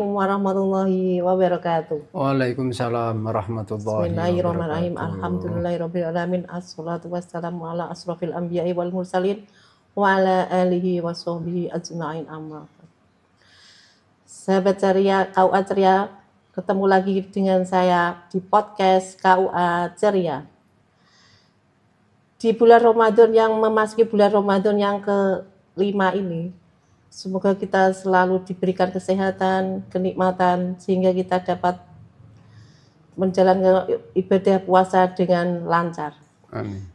Assalamualaikum warahmatullahi wabarakatuh. Waalaikumsalam warahmatullahi Bismillahirrahmanirrahim. wabarakatuh. Alhamdulillahirabbil alamin. Assalatu wassalamu ala asrofil anbiya'i wal mursalin wa ala alihi washabbihi ajma'in amma. Sahabat ceria, KUA ceria, ketemu lagi dengan saya di podcast KUA ceria. Di bulan Ramadan yang memasuki bulan Ramadan yang ke-5 ini, semoga kita selalu diberikan kesehatan, kenikmatan, sehingga kita dapat menjalankan ibadah puasa dengan lancar. Amin.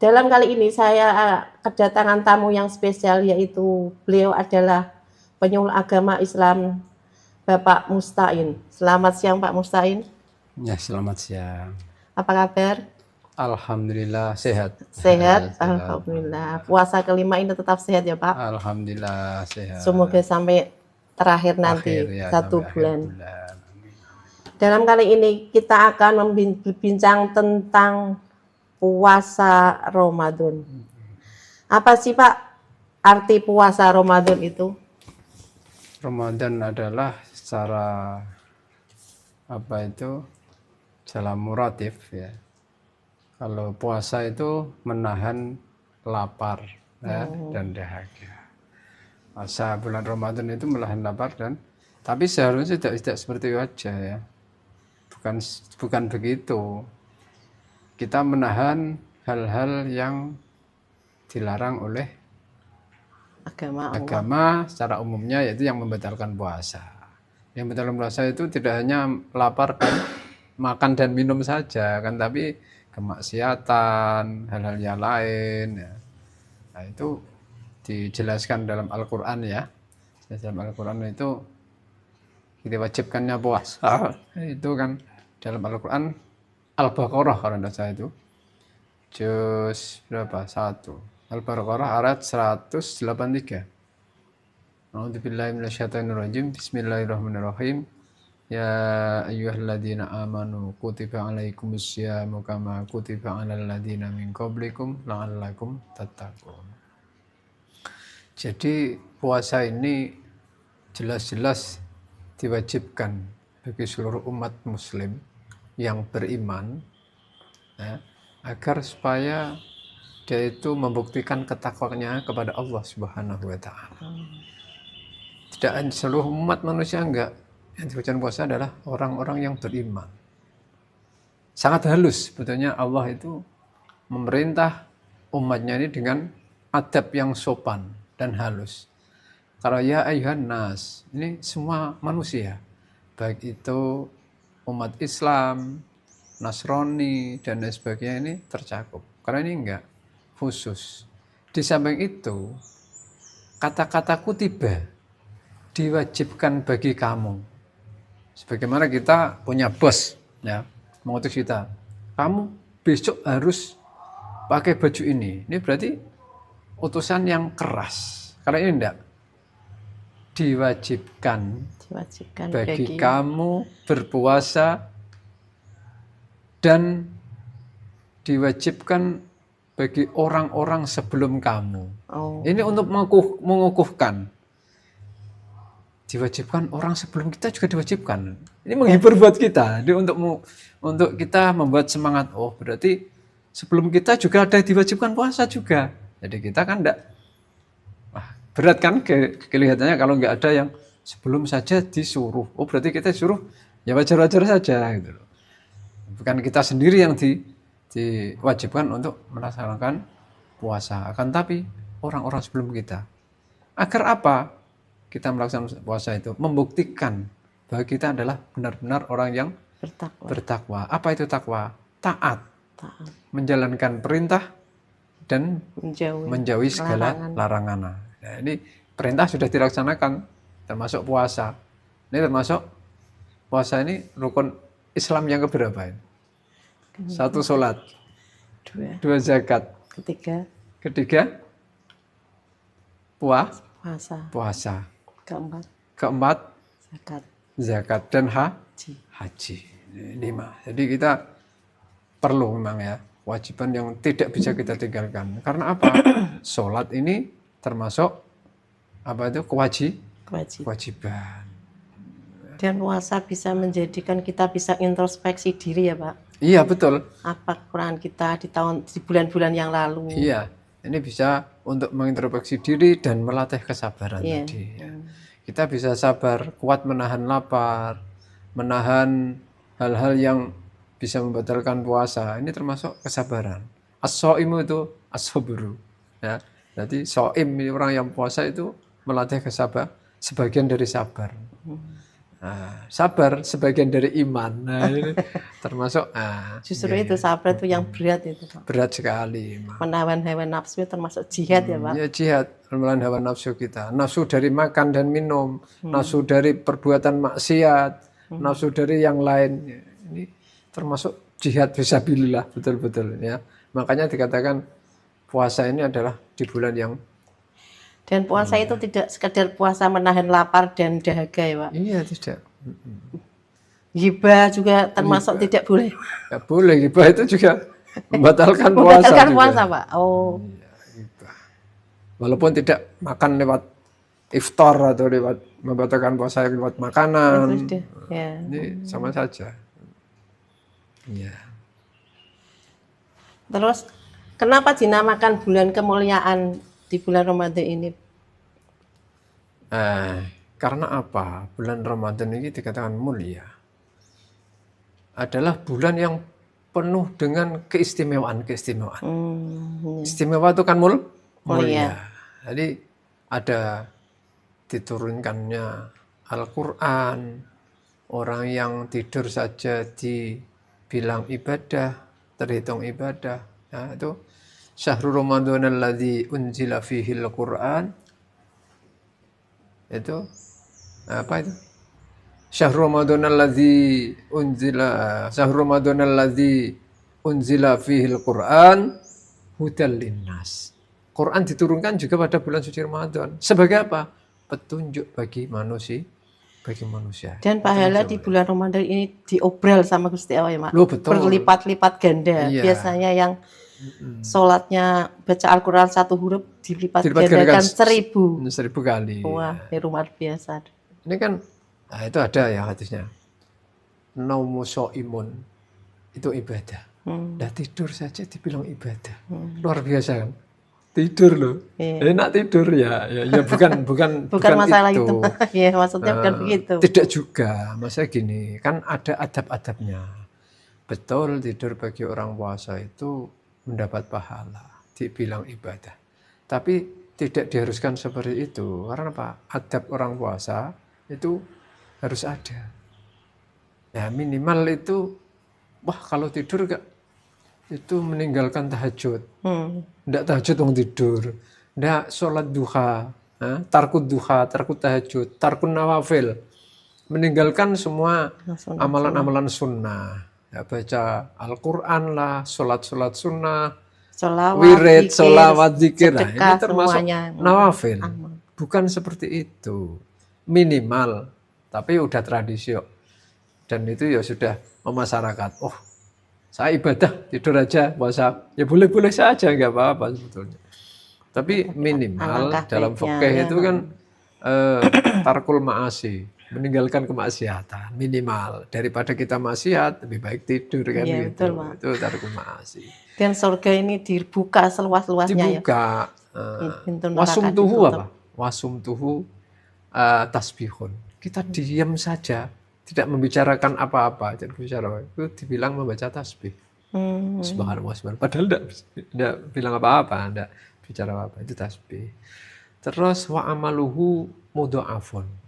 Dalam kali ini saya kedatangan tamu yang spesial, yaitu beliau adalah penyuluh agama Islam, Bapak Mustain. Selamat siang Pak Mustain. Ya, selamat siang. Apa kabar? Alhamdulillah sehat. Sehat, alhamdulillah. Puasa kelima ini tetap sehat ya Pak? Alhamdulillah sehat. Semoga sampai terakhir nanti ya, 1 bulan. bulan. Dalam kali ini kita akan berbincang tentang puasa Ramadan. Apa sih Pak arti puasa Ramadan itu? Ramadan adalah secara muratif ya. Kalau puasa itu menahan lapar ya, dan dahaga. Masa bulan Ramadan itu menahan lapar tapi seharusnya tidak seperti itu aja ya. Bukan begitu. Kita menahan hal-hal yang dilarang oleh agama secara umumnya, yaitu yang membatalkan puasa. Yang membatalkan puasa itu tidak hanya lapar dan makan dan minum saja kan, tapi kemaksiatan, hal-hal yang lain ya. Nah, itu dijelaskan dalam Al-Qur'an ya. Dalam Al-Qur'an itu diwajibkannya puasa. Itu kan dalam Al-Qur'an Al-Baqarah kalau tidak salah itu. Juz berapa? 1. Al-Baqarah ayat 183. A'udzubillahi minasyaitonirrajim. Bismillahirrahmanirrahim. Ya ayyuhalladzina amanu kutiba alaikumusyamu kama kutiba alal ladzina min qablikum la'allakum tattaqun. Jadi puasa ini jelas-jelas diwajibkan bagi seluruh umat muslim yang beriman ya, agar supaya dia itu membuktikan ketakwaannya kepada Allah Subhanahu wa taala. Tidak hanya seluruh umat manusia, enggak. Yang diwajibkan puasa adalah orang-orang yang beriman. Sangat halus sebetulnya Allah itu memerintah umatnya ini dengan adab yang sopan dan halus. Kalau ya ayyuhan nas, ini semua manusia, baik itu umat Islam, Nasrani dan lain sebagainya, ini tercakup. Karena ini enggak khusus. Di samping itu, kata-kata kutiba diwajibkan bagi kamu. Sebagaimana kita punya bos ya, mengutus kita, kamu besok harus pakai baju ini. Ini berarti utusan yang keras. Karena ini enggak diwajibkan bagi kamu berpuasa dan diwajibkan bagi orang-orang sebelum kamu. Ini untuk mengukuhkan. Diwajibkan orang sebelum kita juga diwajibkan. Ini menghibur buat kita. Jadi untuk kita membuat semangat. Oh, berarti sebelum kita juga ada diwajibkan puasa juga. Jadi kita kan enggak berat kan kelihatannya kalau enggak ada yang sebelum saja disuruh. Oh, berarti kita disuruh ya wajar-wajar saja gitu loh. Bukan kita sendiri yang diwajibkan untuk melaksanakan puasa. Akan tapi orang-orang sebelum kita. Agar apa? Kita melaksanakan puasa itu membuktikan bahwa kita adalah benar-benar orang yang bertakwa. Apa itu takwa? Taat. Menjalankan perintah dan menjauhi segala larangan. Nah, ini perintah sudah dilaksanakan, termasuk puasa. Ini termasuk puasa ini rukun Islam yang keberapa ini? 1 sholat, 2 zakat, ketiga puasa. Keempat zakat dan haji. 5. Jadi kita perlu memang ya kewajiban yang tidak bisa kita tinggalkan. Karena apa? Sholat ini termasuk kewajiban. Dan puasa bisa menjadikan kita bisa introspeksi diri ya Pak. Iya betul. Apa kekurangan kita di bulan-bulan yang lalu. Iya, ini bisa untuk mengintrospeksi diri dan melatih kesabaran Iya. tadi. Ya. Kita bisa sabar, kuat menahan lapar, menahan hal-hal yang bisa membatalkan puasa. Ini termasuk kesabaran. As-shaimu itu as-sabru. Ya. Jadi shaim, orang yang puasa itu melatih kesabar, sebagian dari sabar. Nah, sabar sebagian dari iman. Nah, ini termasuk Justru itu sabar itu yang berat itu Pak. berat sekali. Menahan hawa nafsu termasuk jihad ya Pak. Ya jihad, melawan hawa nafsu kita. Nafsu dari makan dan minum, nafsu dari perbuatan maksiat, nafsu dari yang lain. Ya, ini termasuk jihad fisabilillah, betul-betul ya. Makanya dikatakan puasa ini adalah di bulan yang Dan puasa itu tidak sekedar puasa menahan lapar dan dahaga ya Pak. iya tidak. Ghibah juga termasuk tidak boleh. Ya boleh, gibah itu juga membatalkan puasa. Membatalkan juga. puasa Pak. Oh. Iya, gibah. Walaupun tidak makan lewat iftar atau lewat membatalkan puasa lewat makanan. Itu ya. Ini sama saja. Iya. Terus kenapa dinamakan bulan kemuliaan di bulan Ramadan ini? Karena apa? Bulan Ramadan ini dikatakan mulia. Adalah bulan yang penuh dengan keistimewaan-keistimewaan. Istimewa itu kan mulia. Jadi ada diturunkannya Al-Quran, orang yang tidur saja dibilang ibadah, terhitung ibadah. Ya, itu Syahrul Ramadan alladzi unzila fihi al-Quran. Itu apa itu? Syahrul Ramadan alladzi unzila fihi al-Quran hudal linnas. Quran diturunkan juga pada bulan suci Ramadan. Sebagai apa? Petunjuk bagi manusia. Dan pahala di bulan Ramadan ini diobral sama Gusti Allah ya Mak. Loh, betul. Berlipat-lipat ganda. Iya. Biasanya yang sholatnya baca Al-Quran satu huruf dilipat gandakan 1000 kali. Wah, ini luar biasa. Ini kan, itu ada ya hadisnya. Naumu sho'imun, itu ibadah. Nah tidur saja dibilang ibadah. Luar biasa kan? Tidur loh. Enak tidur ya. Ya bukan masalah itu. Ya, maksudnya bukan begitu. Tidak juga. Maksudnya gini, kan ada adab-adabnya. Betul tidur bagi orang puasa itu mendapat pahala, dibilang ibadah. Tapi tidak diharuskan seperti itu. Karena apa? Adab orang puasa itu harus ada. Ya minimal itu, wah kalau tidur gak, itu meninggalkan tahajud. Nggak tahajud orang tidur. Nggak sholat duha, tarkut duha, tarkut tahajud, tarkut nawafil. Meninggalkan semua amalan-amalan sunnah. Ya, baca Al-Quran lah, sholat-sholat sunnah, wirid, sholawat, zikir. Nah, ini termasuk nawafil. Bukan seperti itu. Minimal. Tapi udah tradisi. Dan itu ya sudah memasyarakat. Oh, saya ibadah, tidur aja, puasa. Ya boleh-boleh saja, nggak apa-apa sebetulnya. Tapi minimal dalam fikih itu kan tarkul ma'asi. Meninggalkan kemaksiatan minimal, daripada kita maksiat lebih baik tidur kan ya, gitu. Betul, itu tarku maasi. Dan surga ini dibuka seluas-luasnya dibuka, ya. Wasum tuhu apa? Wasum tuhu tasbihun. Kita diam saja, tidak membicarakan apa-apa, tidak bicara. Itu dibilang membaca tasbih. Subhanallah, subhanallah. Padahal tidak bilang apa-apa, tidak bicara apa, itu tasbih. Terus wa amaluhu mudha'afun.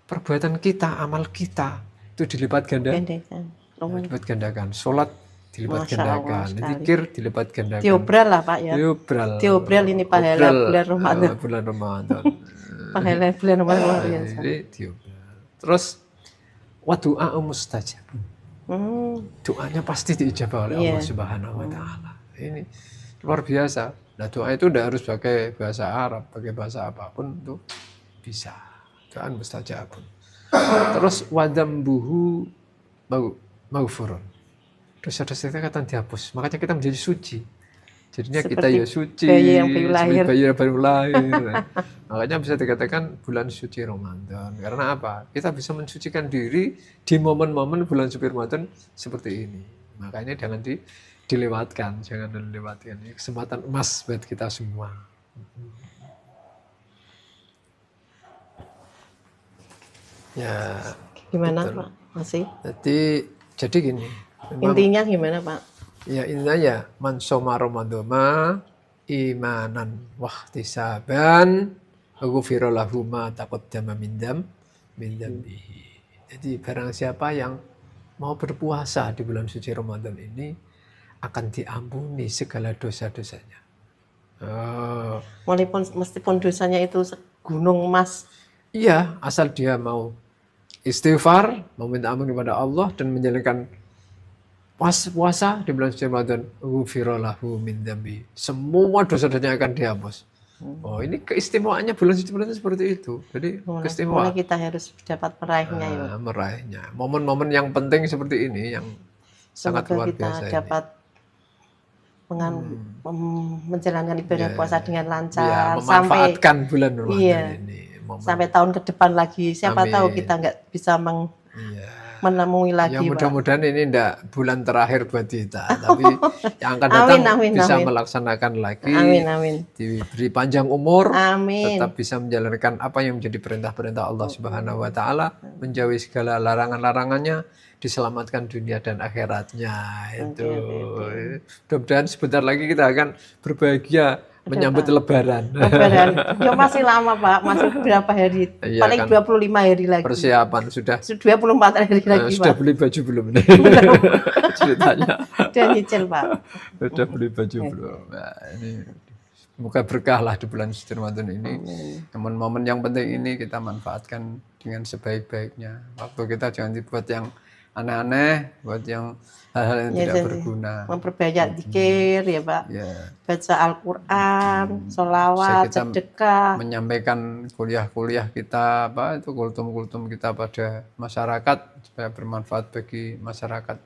Perbuatan kita, amal kita itu dilipat dilipat gandakan. Sholat dilipat gandakan, zikir dilipat gandakan. Diobral lah Pak ya. Diobral ini pahala bulan Ramadan. Bulan Ramadan. Pahala bulan Ramadan luar biasa. Jadi diobral. Terus wa du'a mustajab. Doanya pasti diijabah oleh Allah Subhanahu wa taala. Ini luar biasa. Nah, doa itu tidak harus pakai bahasa Arab, pakai bahasa apapun itu bisa. Doa mustajabun. Terus wadambuhu maghfurun. Dosa-dosa kita akan dihapus. Makanya kita menjadi suci. Jadinya kita Seperti ya suci, bayi yang baru seperti lahir. bayi yang baru lahir. Makanya bisa dikatakan bulan suci Ramadan. Karena apa? Kita bisa mensucikan diri di momen-momen bulan suci Ramadan seperti ini. Makanya jangan dilewatkan, jangan dilewatkan. Ini kesempatan emas buat kita semua. Ya, Gimana betul. Pak? Masih? Jadi gini, memang Intinya gimana Pak? ya intinya ya man soma ramadhana imanan wahtisaban ghufira lahu ma taqaddama min dzambihi. Jadi barang siapa yang mau berpuasa di bulan suci Ramadan ini akan diampuni segala dosa-dosanya. Oh, Meskipun dosanya itu gunung emas. iya, asal dia mau istighfar, meminta ampun kepada Allah dan menjalankan puasa di bulan suci Ramadan, ghufira lahu min dzambi. Semua dosa-dosanya akan dihapus. Oh, ini keistimewaannya bulan suci Ramadan seperti itu. Jadi keistimewaan. Mulai kita harus dapat meraihnya ya. Meraihnya. Momen-momen yang penting seperti ini yang sangat Semoga luar kita biasa dapat menjalankan ibadah puasa dengan lancar memanfaatkan bulan Ramadan ini. Sampai tahun ke depan lagi. Siapa tahu kita nggak bisa menemui lagi. Ya mudah-mudahan ini enggak bulan terakhir buat kita, tapi yang akan datang bisa melaksanakan lagi. Amin. Diberi panjang umur, amin. Tetap bisa menjalankan apa yang menjadi perintah-perintah Allah Subhanahu wa taala, menjauhi segala larangan-larangannya, diselamatkan dunia dan akhiratnya. Itu. Mudah-mudahan sebentar lagi kita akan berbahagia menyambut Lebaran. Ya masih lama Pak, masih berapa hari? Iya, paling kan 25 hari lagi. Persiapan sudah 24 hari lagi sudah Pak. beli baju belum? Ceritanya. Sudah nyicil Pak. Sudah beli baju belum? Nah, ini semoga berkah lah di bulan suci Ramadan ini. Momen-momen yang penting ini kita manfaatkan dengan sebaik-baiknya. Waktu kita jangan dibuat yang aneh-aneh, buat yang hal-hal yang tidak berguna. Memperbanyak zikir ya Pak. Baca Al-Quran, sholawat, sedekah. Menyampaikan kuliah-kuliah kita, itu kultum-kultum kita pada masyarakat supaya bermanfaat bagi masyarakat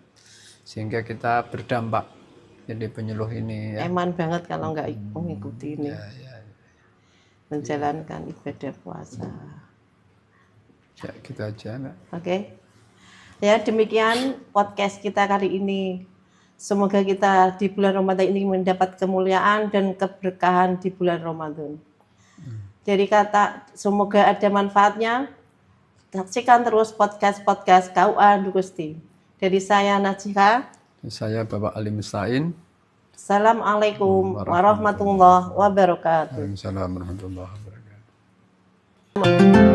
sehingga kita berdampak jadi penyuluh ini. Ya. Eman banget kalau nggak mengikuti ini, menjalankan ibadah puasa. Ya gitu aja Mbak. Oke. Ya demikian podcast kita kali ini. Semoga kita di bulan Ramadan ini mendapat kemuliaan dan keberkahan di bulan Ramadan. Jadi semoga ada manfaatnya. Saksikan terus podcast KUA Dukusti. Dari saya Najika. Saya Bapak Ali Mustain. Assalamualaikum warahmatullahi wabarakatuh. Waalaikumsalam warahmatullahi wabarakatuh.